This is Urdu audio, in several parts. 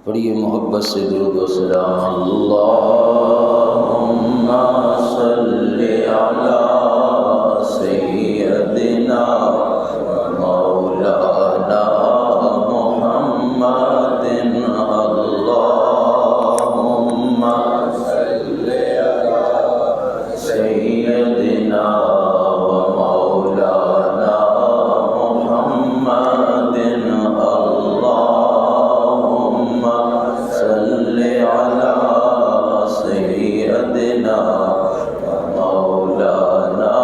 پڑھیے محبت سے درود و سلام۔ اللہم صلی علی سیدنا مولانا محمد، اللہم صلی علی سیدنا مولانا محمد، اللہم صلی علی سیدنا مولانا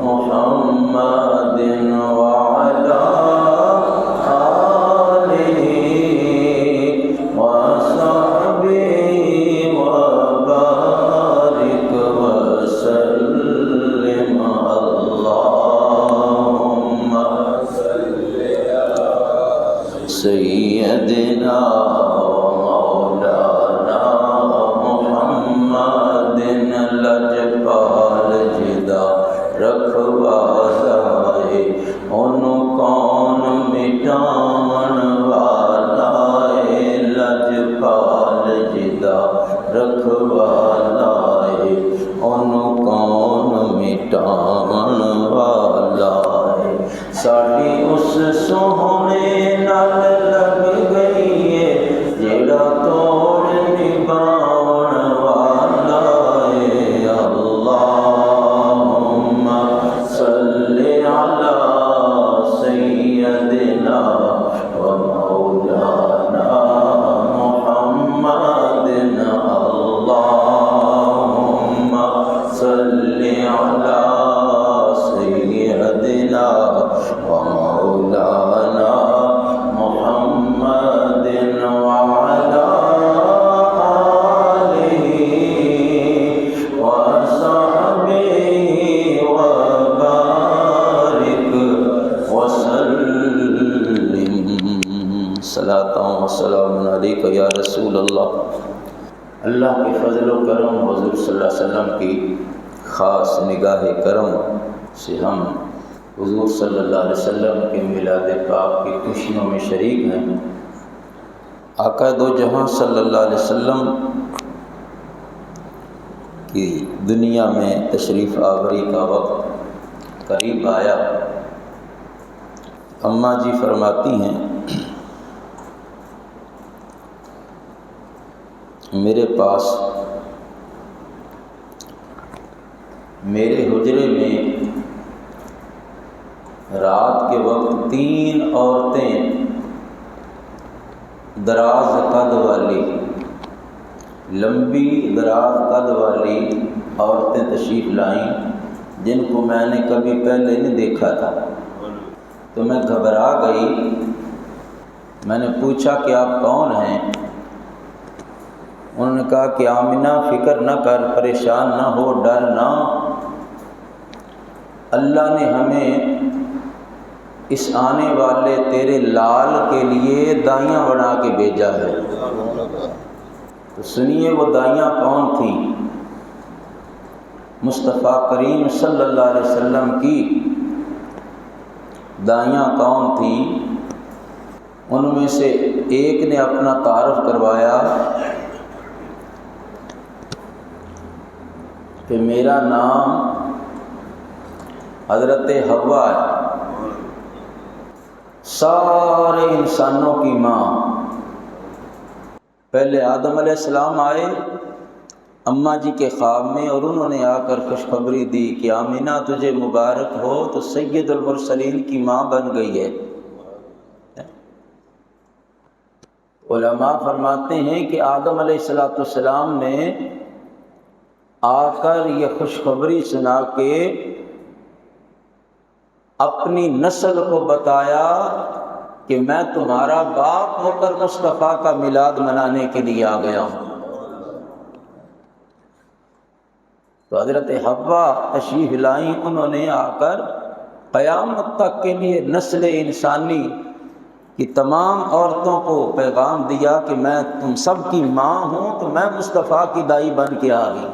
محمد وعلی آلہ وصحبہ وبارک وسلم، اللہم صلی علی سیدنا مولانا محمد، لجپال جدا رکھوالا ہے انہوں کون مٹاون والا ہے، لجپال جدا رکھوالا ہے انہوں کون مٹاون والا ہے۔ ساڑی اس سوہنے نال لگ گئی ہے جیڑا توڑ نبھاون والا ہے، اللہم صلی علی سیدنا و مولانا محمد، اللہم صلی علی سیدنا و مولانا محمد وعلی آلہ وصحبہ وبارک وسلم۔ صلاۃ و سلام علیک یا رسول اللہ۔ اللہ کے فضل و کرم، حضور صلی اللہ علیہ وسلم کی خاص نگاہ کرم سے ہم حضور صلی اللہ علیہ وسلم کے میلاد پاک کی خوشیوں میں شریک ہیں۔ آقا دو جہاں صلی اللہ علیہ وسلم کی دنیا میں تشریف آوری کا وقت قریب آیا۔ اماں جی فرماتی ہیں میرے پاس میرے حجرے میں رات کے وقت 3 عورتیں دراز قد والی، لمبی دراز قد والی عورتیں تشریف لائیں جن کو میں نے کبھی پہلے نہیں دیکھا تھا، تو میں گھبرا گئی۔ میں نے پوچھا کہ آپ کون ہیں؟ انہوں نے کہا کہ آمنہ فکر نہ کر، پریشان نہ ہو، ڈر نہ، اللہ نے ہمیں اس آنے والے تیرے لال کے لیے دائیاں بنا کے بھیجا ہے۔ تو سنیے وہ دائیاں کون تھیں؟ مصطفیٰ کریم صلی اللہ علیہ وسلم کی دائیاں کون تھیں؟ ان میں سے ایک نے اپنا تعارف کروایا کہ میرا نام حضرت حوا ہے، سارے انسانوں کی ماں۔ پہلے آدم علیہ السلام آئے اماں جی کے خواب میں، اور انہوں نے آ کر خوشخبری دی کہ آمینہ تجھے مبارک ہو، تو سید المرسلین کی ماں بن گئی ہے۔ علماء فرماتے ہیں کہ آدم علیہ السلام نے آ کر یہ خوشخبری سنا کے اپنی نسل کو بتایا کہ میں تمہارا باپ ہو کر مصطفیٰ کا میلاد منانے کے لیے آ گیا ہوں۔ تو حضرت حوا تشریف لائیں، انہوں نے آ کر قیامت تک کے لیے نسل انسانی کی تمام عورتوں کو پیغام دیا کہ میں تم سب کی ماں ہوں، تو میں مصطفیٰ کی دائی بن کے آ گئی۔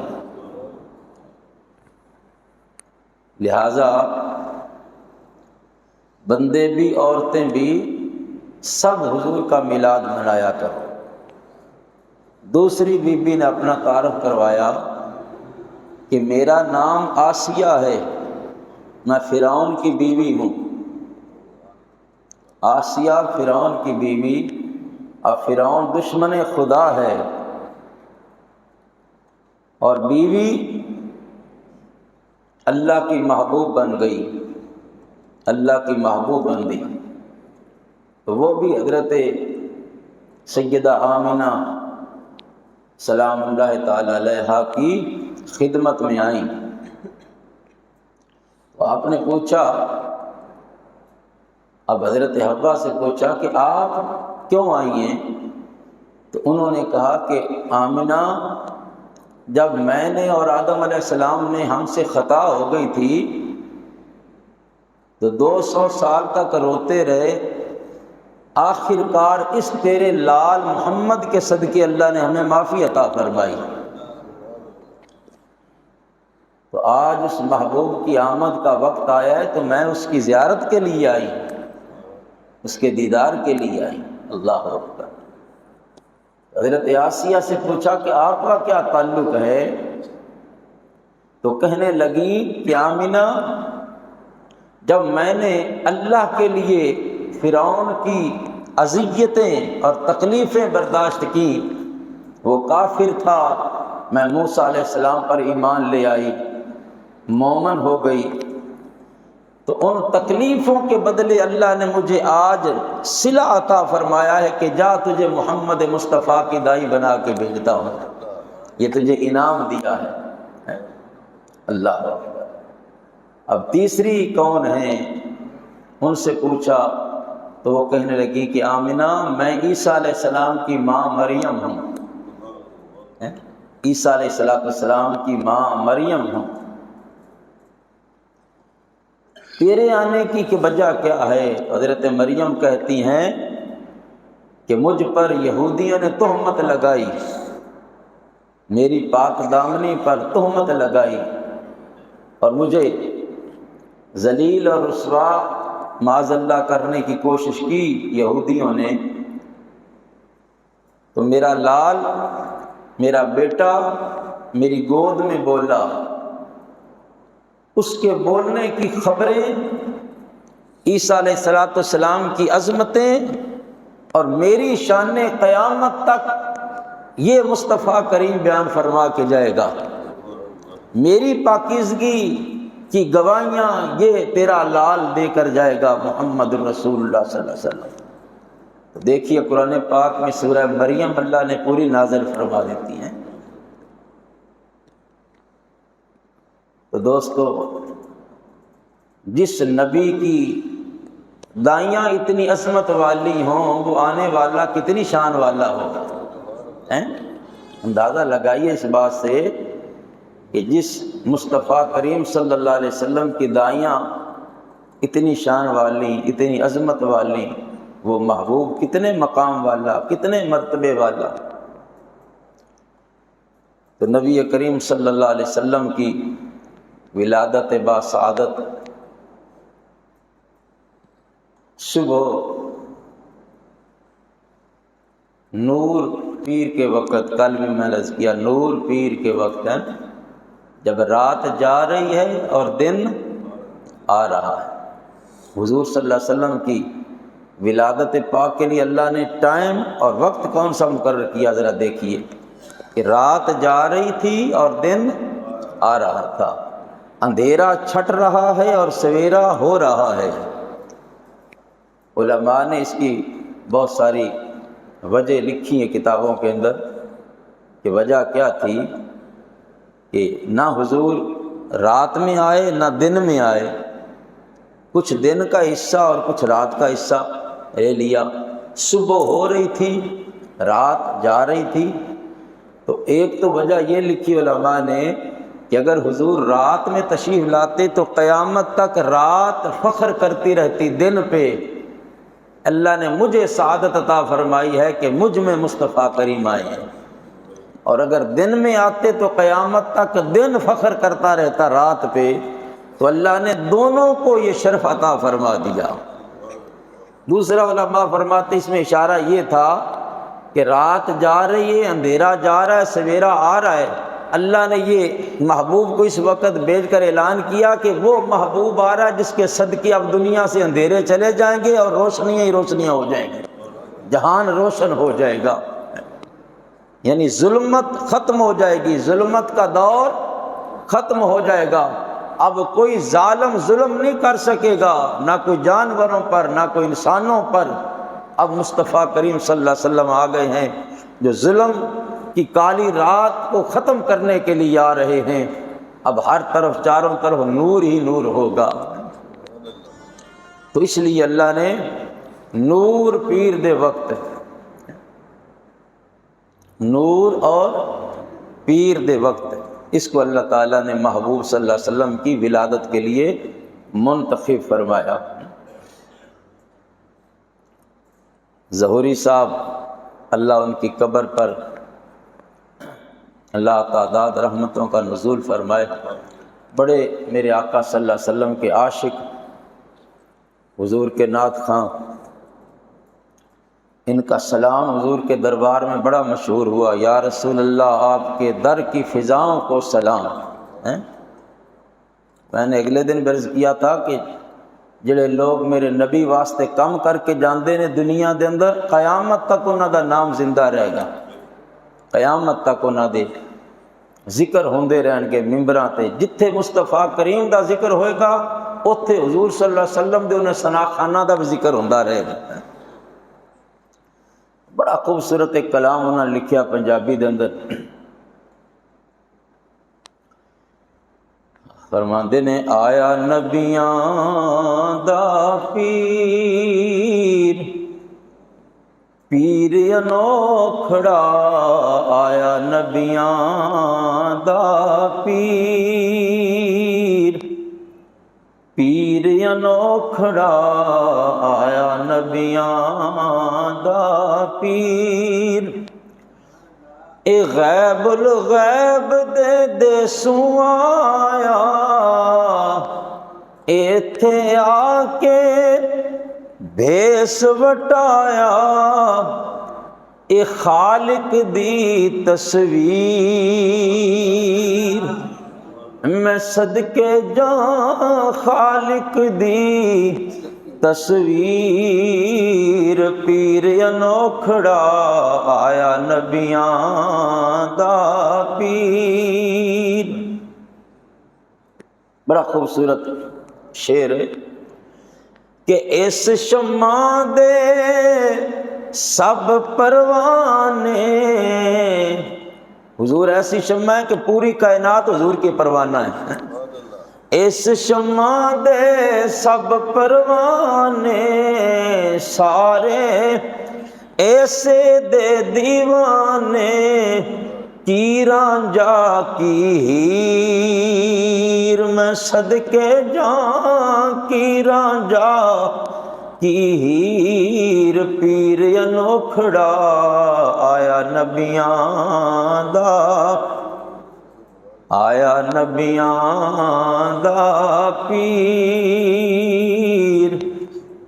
لہذا بندے بھی عورتیں بھی سب حضور کا میلاد منایا کرو۔ دوسری بیوی نے اپنا تعارف کروایا کہ میرا نام آسیہ ہے، میں فرعون کی بیوی ہوں۔ آسیہ فرعون کی بیوی، اب فرعون دشمن خدا ہے اور بیوی اللہ کی محبوب بن گئی، اللہ کی محبوب بن گئی، تو وہ بھی حضرت سیدہ آمنہ سلام اللہ تعالی علیہا کی خدمت میں آئیں۔ تو آپ نے پوچھا، اب حضرت حوا سے پوچھا کہ آپ کیوں آئی ہیں؟ تو انہوں نے کہا کہ آمنہ، جب میں نے اور آدم علیہ السلام نے ہم سے خطا ہو گئی تھی تو 200 سال تک روتے رہے، آخر کار اس تیرے لال محمد کے صدقے اللہ نے ہمیں معافی عطا فرمائی۔ تو آج اس محبوب کی آمد کا وقت آیا ہے تو میں اس کی زیارت کے لیے آئی، اس کے دیدار کے لیے آئی۔ اللہ اکبر۔ حضرت آسیہ سے پوچھا کہ آپ کا کیا تعلق ہے؟ تو کہنے لگی کہ آمنہ، جب میں نے اللہ کے لیے فرعون کی اذیتیں اور تکلیفیں برداشت کی، وہ کافر تھا، میں موسیٰ علیہ السلام پر ایمان لے آئی، مومن ہو گئی، تو ان تکلیفوں کے بدلے اللہ نے مجھے آج صلہ عطا فرمایا ہے کہ جا تجھے محمد مصطفیٰ کی دائی بنا کے بھیجتا ہوں، یہ تجھے انعام دیا ہے۔ اللہ اکبر۔ اب تیسری کون ہیں؟ ان سے پوچھا تو وہ کہنے لگی کہ آمنہ، میں عیسیٰ علیہ السلام کی ماں مریم ہوں، عیسیٰ علیہ السلام کی ماں مریم ہوں۔ تیرے آنے کی وجہ کیا ہے؟ حضرت مریم کہتی ہیں کہ مجھ پر یہودیوں نے تہمت لگائی، میری پاک دامنی پر تہمت لگائی اور مجھے ذلیل اور رسوا معاذ اللہ کرنے کی کوشش کی یہودیوں نے، تو میرا لال، میرا بیٹا میری گود میں بولا، اس کے بولنے کی خبریں، عیسیٰ علیہ السلام کی عظمتیں اور میری شان قیامت تک یہ مصطفیٰ کریم بیان فرما کے جائے گا، میری پاکیزگی کی گواہیاں یہ تیرا لال دے کر جائے گا، محمد رسول اللہ صلی اللہ علیہ وسلم۔ تو دیکھیے قرآن پاک میں سورہ مریم اللہ نے پوری نازل فرما دیتی ہیں۔ تو دوستو، جس نبی کی دائیاں اتنی عظمت والی ہوں، وہ آنے والا کتنی شان والا ہوگا، اندازہ لگائیے اس بات سے کہ جس مصطفیٰ کریم صلی اللہ علیہ وسلم کی دائیاں اتنی شان والی، اتنی عظمت والی، وہ محبوب کتنے مقام والا، کتنے مرتبے والا۔ تو نبی کریم صلی اللہ علیہ وسلم کی ولادت با سعادت صبح نور پیر کے وقت، کل بھی میں نے عرض کیا، نور پیر کے وقت ہے جب رات جا رہی ہے اور دن آ رہا ہے۔ حضور صلی اللہ علیہ وسلم کی ولادت پاک کے لیے اللہ نے ٹائم اور وقت کون سا مقرر کیا، ذرا دیکھیے کہ رات جا رہی تھی اور دن آ رہا تھا، اندھیرا چھٹ رہا ہے اور سویرا ہو رہا ہے۔ علماء نے اس کی بہت ساری وجہ لکھی ہیں کتابوں کے اندر کہ وجہ کیا تھی کہ نہ حضور رات میں آئے نہ دن میں آئے، کچھ دن کا حصہ اور کچھ رات کا حصہ لے لیا، صبح ہو رہی تھی رات جا رہی تھی۔ تو ایک تو وجہ یہ لکھی علماء نے کہ اگر حضور رات میں تشریف لاتے تو قیامت تک رات فخر کرتی رہتی دن پہ، اللہ نے مجھے سعادت عطا فرمائی ہے کہ مجھ میں مصطفیٰ کریم آئے ہیں، اور اگر دن میں آتے تو قیامت تک دن فخر کرتا رہتا رات پہ، تو اللہ نے دونوں کو یہ شرف عطا فرما دیا۔ دوسرا علماء فرماتے اس میں اشارہ یہ تھا کہ رات جا رہی ہے، اندھیرا جا رہا ہے، سویرا آ رہا ہے، اللہ نے یہ محبوب کو اس وقت بھیج کر اعلان کیا کہ وہ محبوب آ رہا ہے جس کے صدقے اب دنیا سے اندھیرے چلے جائیں گے اور روشنیاں ہی روشنیاں ہو جائیں گی، جہان روشن ہو جائے گا، یعنی ظلمت ختم ہو جائے گی، ظلمت کا دور ختم ہو جائے گا۔ اب کوئی ظالم ظلم نہیں کر سکے گا، نہ کوئی جانوروں پر، نہ کوئی انسانوں پر۔ اب مصطفیٰ کریم صلی اللہ علیہ وسلم آ گئے ہیں جو ظلم کی کالی رات کو ختم کرنے کے لیے آ رہے ہیں۔ اب ہر طرف چاروں طرف نور ہی نور ہوگا۔ تو اس لیے اللہ نے نور پیر دے وقت، نور اور پیر دے وقت، اس کو اللہ تعالیٰ نے محبوب صلی اللہ علیہ وسلم کی ولادت کے لیے منتخب فرمایا۔ ظہوری صاحب اللہ ان کی قبر پر اللہ تعداد رحمتوں کا نزول فرمائے، بڑے میرے آقا صلی اللہ علیہ وسلم کے عاشق، حضور کے نعت خواں، ان کا سلام حضور کے دربار میں بڑا مشہور ہوا، یا رسول اللہ آپ کے در کی فضاؤں کو سلام۔ میں نے اگلے دن عرض کیا تھا کہ جڑے لوگ میرے نبی واسطے کم کر کے جاندے نے دنیا دے اندر، قیامت تک انہاں دا نام زندہ رہے گا، قیامت تک انہاں دے ذکر ہوندے رہن گے ممبراں تے، جتھے مصطفیٰ کریم دا ذکر ہوئے گا اوتھے حضور صلی اللہ علیہ وسلم دے انہیں ثنا خانہ دا بھی ذکر ہوندا رہے گا۔ بڑا خوبصورت ایک کلام انہوں نے لکھیا پنجابی دے اندر، فرماندے نے آیا نبیاں دا پیر، پیر انوکھڑا آیا نبیاں دا پیر، پیر انوکھڑا آیا نبیاں دا پیر، اے غیب الغیب دے دیسوں آیا، ایتھے آ کے بھیس وٹایا، اے خالق دی تصویر، میں صدقے جاں خالق دی تصویر، پیر انوکھڑا آیا نبیاں دا پیر۔ بڑا خوبصورت شعر ہے کہ اس شمع دے سب پروانے، حضور ایسی شمع ہے کہ پوری کائنات حضور کی پروانہ ہے، اس شمع دے سب پروانے، سارے ایسے دے دیوانے، کی رانجھا کی ہیر، میں صدقے جاں کی رانجھا کی ہیر، پیر انوکھڑا آیا نبیاں دا، آیا نبیاں دا پیر،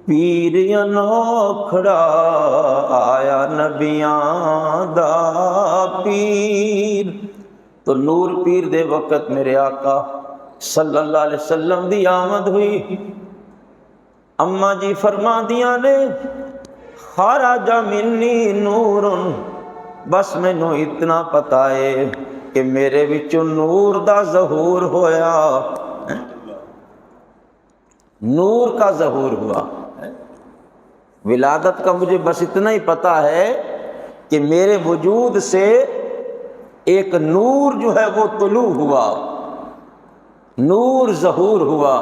پیر انوکھڑا آیا نبیاں دا پیر۔ تو نور پیر دے وقت میرے آقا صلی اللہ علیہ وسلم دی آمد ہوئی۔ اماں جی فرما دیاں نے خرج منی نور، بس مینوں اتنا پتا ہے کہ میرے وچوں نور دا ظہور ہویا، نور کا ظہور ہوا۔ ولادت کا مجھے بس اتنا ہی پتا ہے کہ میرے وجود سے ایک نور جو ہے وہ طلوع ہوا، نور ظہور ہوا۔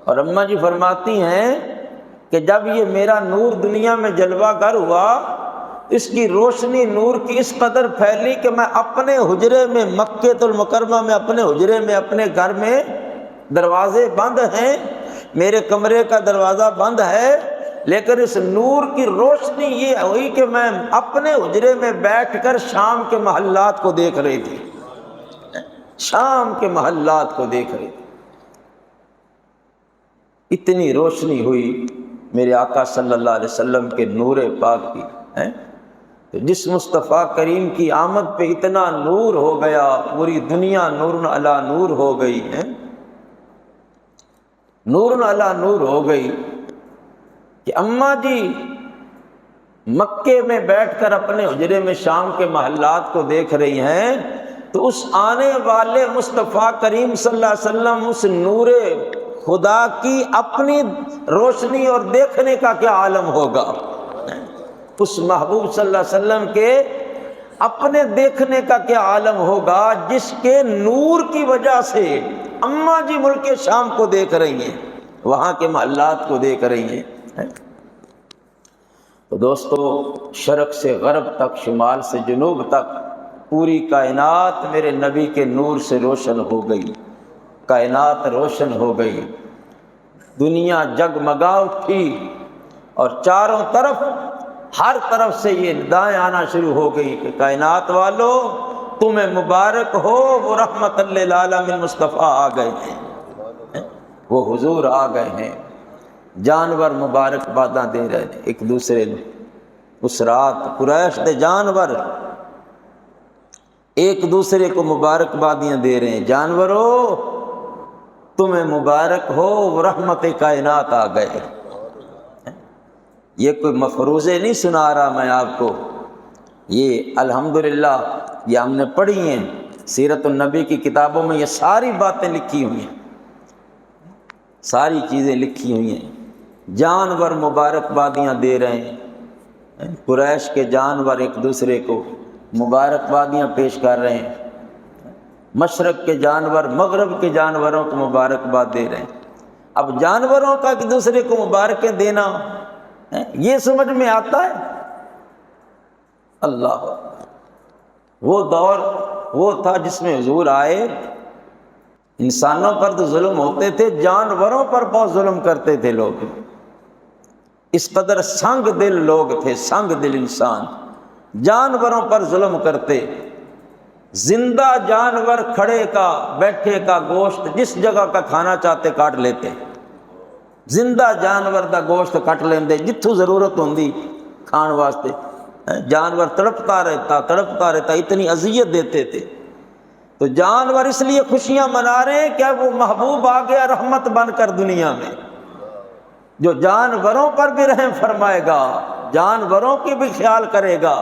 اور اماں جی فرماتی ہیں کہ جب یہ میرا نور دنیا میں جلوہ گر ہوا، اس کی روشنی نور کی اس قدر پھیلی کہ میں اپنے حجرے میں، مکہ المکرمہ میں، اپنے حجرے میں، اپنے گھر میں دروازے بند ہیں، میرے کمرے کا دروازہ بند ہے، لیکن اس نور کی روشنی یہ ہوئی کہ میں اپنے حجرے میں بیٹھ کر شام کے محلات کو دیکھ رہی تھی، شام کے محلات کو دیکھ رہی تھی۔ اتنی روشنی ہوئی میرے آقا صلی اللہ علیہ وسلم کے نور پاک کی۔ تو جس مصطفیٰ کریم کی آمد پہ اتنا نور ہو گیا، پوری دنیا نور علی نور ہو گئی ہے، نور علی نور ہو گئی کہ اماں جی مکے میں بیٹھ کر اپنے حجرے میں شام کے محلات کو دیکھ رہی ہیں، تو اس آنے والے مصطفیٰ کریم صلی اللہ علیہ وسلم اس نور خدا کی اپنی روشنی اور دیکھنے کا کیا عالم ہوگا، اس محبوب صلی اللہ علیہ وسلم کے اپنے دیکھنے کا کیا عالم ہوگا جس کے نور کی وجہ سے اماں جی ملک شام کو دیکھ رہی ہیں، وہاں کے محلات کو دیکھ رہی ہیں۔ تو دوستو، شرق سے غرب تک، شمال سے جنوب تک پوری کائنات میرے نبی کے نور سے روشن ہو گئی، کائنات روشن ہو گئی، دنیا جگمگا اٹھی، اور چاروں طرف ہر طرف سے یہ ندائیں آنا شروع ہو گئی کہ کائنات والو تمہیں مبارک ہو، وہ رحمت للعالمین مصطفیٰ آ گئے ہیں، وہ حضور آ گئے ہیں۔ جانور مبارکباداں دے رہے ہیں ایک دوسرے نے، اس رات قریش دے جانور ایک دوسرے کو مبارکبادیاں دے رہے ہیں، جانورو تمہیں مبارک ہو، وہ رحمت کائنات آ گئے۔ یہ کوئی مفروضے نہیں سنا رہا میں آپ کو، یہ الحمدللہ یہ ہم نے پڑھی ہیں، سیرت النبی کی کتابوں میں یہ ساری باتیں لکھی ہوئی ہیں، ساری چیزیں لکھی ہوئی ہیں۔ جانور مبارکبادیاں دے رہے ہیں، قریش کے جانور ایک دوسرے کو مبارکبادیاں پیش کر رہے ہیں، مشرق کے جانور مغرب کے جانوروں کو مبارکباد دے رہے ہیں۔ اب جانوروں کا ایک دوسرے کو مبارکیں دینا یہ سمجھ میں آتا ہے؟ اللہ، وہ دور وہ تھا جس میں حضور آئے، انسانوں پر تو ظلم ہوتے تھے، جانوروں پر بہت ظلم کرتے تھے لوگ، اس قدر سنگ دل لوگ تھے، سنگ دل انسان، جانوروں پر ظلم کرتے، زندہ جانور کھڑے کا بیٹھے کا گوشت جس جگہ کا کھانا چاہتے کاٹ لیتے، زندہ جانور دا گوشت کٹ لیندے جتھوں ضرورت ہوندی کھان واسطے، جانور تڑپتا رہتا، اتنی اذیت دیتے تھے۔ تو جانور اس لیے خوشیاں منا رہے ہیں کہ وہ محبوب آ گیا رحمت بن کر دنیا میں، جو جانوروں پر بھی رحم فرمائے گا، جانوروں کی بھی خیال کرے گا،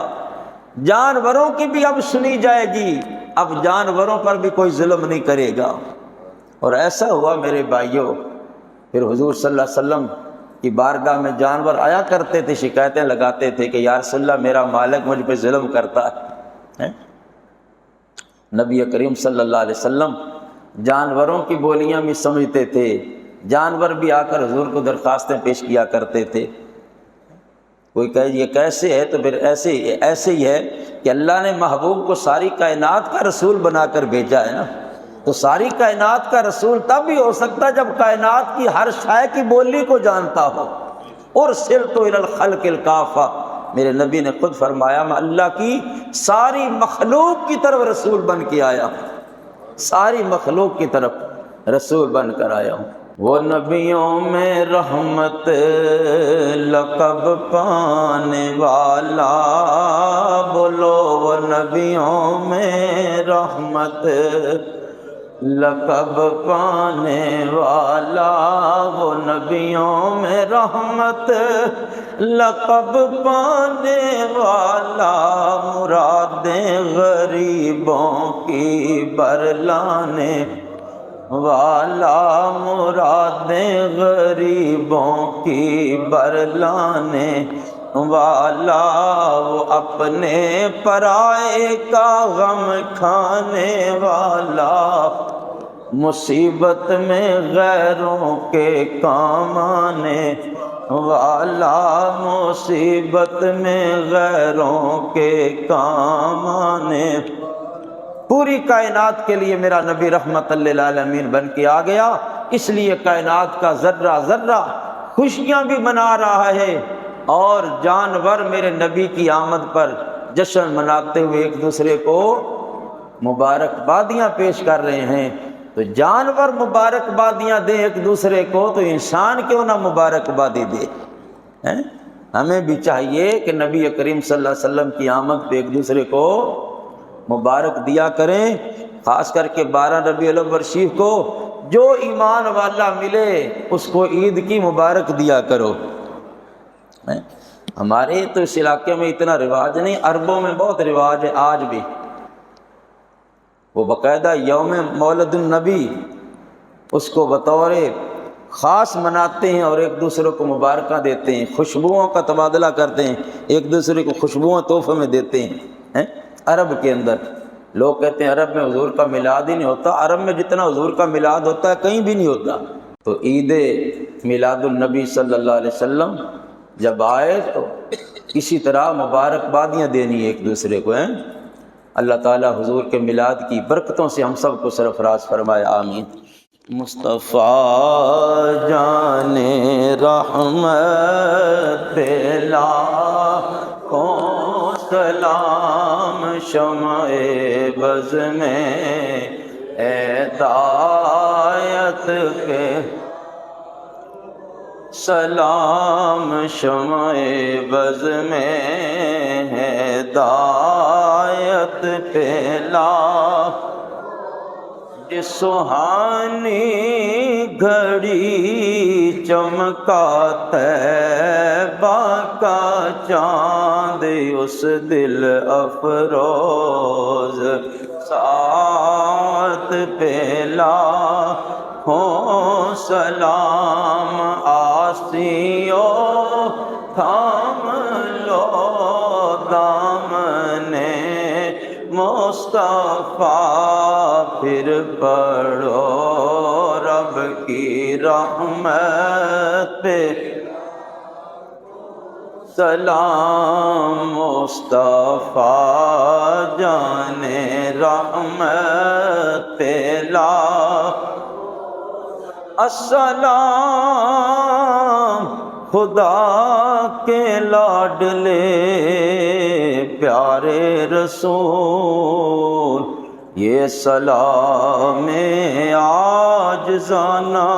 جانوروں کی بھی اب سنی جائے گی، اب جانوروں پر بھی کوئی ظلم نہیں کرے گا۔ اور ایسا ہوا میرے بھائیوں، پھر حضور صلی اللہ علیہ وسلم کی بارگاہ میں جانور آیا کرتے تھے، شکایتیں لگاتے تھے کہ یا رسول اللہ میرا مالک مجھ پہ ظلم کرتا ہے۔ نبی کریم صلی اللہ علیہ وسلم جانوروں کی بولیاں بھی سمجھتے تھے، جانور بھی آ کر حضور کو درخواستیں پیش کیا کرتے تھے۔ کوئی کہے یہ کیسے ہے، تو پھر ایسے ہی ہے کہ اللہ نے محبوب کو ساری کائنات کا رسول بنا کر بھیجا ہے نا، تو ساری کائنات کا رسول تب بھی ہو سکتا ہے جب کائنات کی ہر شے کی بولی کو جانتا ہو۔ ارسلت الی الخلق الکافہ، میرے نبی نے خود فرمایا میں اللہ کی ساری مخلوق کی طرف رسول بن کے آیا ہوں، ساری مخلوق کی طرف رسول بن کر آیا ہوں۔ وہ نبیوں میں رحمت لقب پانے والا، بولو وہ نبیوں میں رحمت لقب پانے والا، وہ نبیوں میں رحمت لقب پانے والا، مرادیں غریبوں کی برلانے والا، مرادیں غریبوں کی برلانے والا، وہ اپنے پرائے کا غم کھانے والا، مصیبت میں غیروں کے کام آنے والا، مصیبت میں غیروں کے کام آنے۔ پوری کائنات کے لیے میرا نبی رحمت للعالمین بن کے آ گیا، اس لیے کائنات کا ذرہ ذرہ خوشیاں بھی منا رہا ہے، اور جانور میرے نبی کی آمد پر جشن مناتے ہوئے ایک دوسرے کو مبارکبادیاں پیش کر رہے ہیں۔ تو جانور مبارکبادیاں دیں ایک دوسرے کو، تو انسان کیوں نہ مبارکبادی دے؟ ہمیں بھی چاہیے کہ نبی کریم صلی اللہ علیہ وسلم کی آمد پہ ایک دوسرے کو مبارک دیا کریں، خاص کر کے 12 ربیع الاول شریف کو جو ایمان والا ملے اس کو عید کی مبارک دیا کرو۔ ہمارے تو اس علاقے میں اتنا رواج نہیں، عربوں میں بہت رواج ہے آج بھی، وہ باقاعدہ یوم مولد النبی اس کو بطور خاص مناتے ہیں اور ایک دوسرے کو مبارکاں دیتے ہیں، خوشبوؤں کا تبادلہ کرتے ہیں، ایک دوسرے کو خوشبوؤں تحفے میں دیتے ہیں۔ عرب کے اندر لوگ کہتے ہیں عرب میں حضور کا میلاد ہی نہیں ہوتا، عرب میں جتنا حضور کا میلاد ہوتا ہے کہیں بھی نہیں ہوتا۔ تو عید میلاد النبی صلی اللہ علیہ وسلم جب آئے تو اسی طرح مبارکبادیاں دینی ہے ایک دوسرے کو۔ اللہ تعالیٰ حضور کے میلاد کی برکتوں سے ہم سب کو سرفراز فرمائے، آمین۔ مصطفیٰ جان رحمت پہ لاکھوں سلام، شمع بز میں ہدایت پہ سلام، شمع بز میں ہدایت پہ لاکھ، جس سہانی گھڑی چمکا طیبہ کا چاند، اس دل افروز ساعت پہ لاکھوں سلام، آسیوں تھام لو دامنے مصطفیٰ، پھر پڑھو رب کی رحمت پہ سلام، مصطفیٰ جان رحمت پہ السلام، خدا کے لاڈلے پیارے رسول، یہ سلام عاجزانہ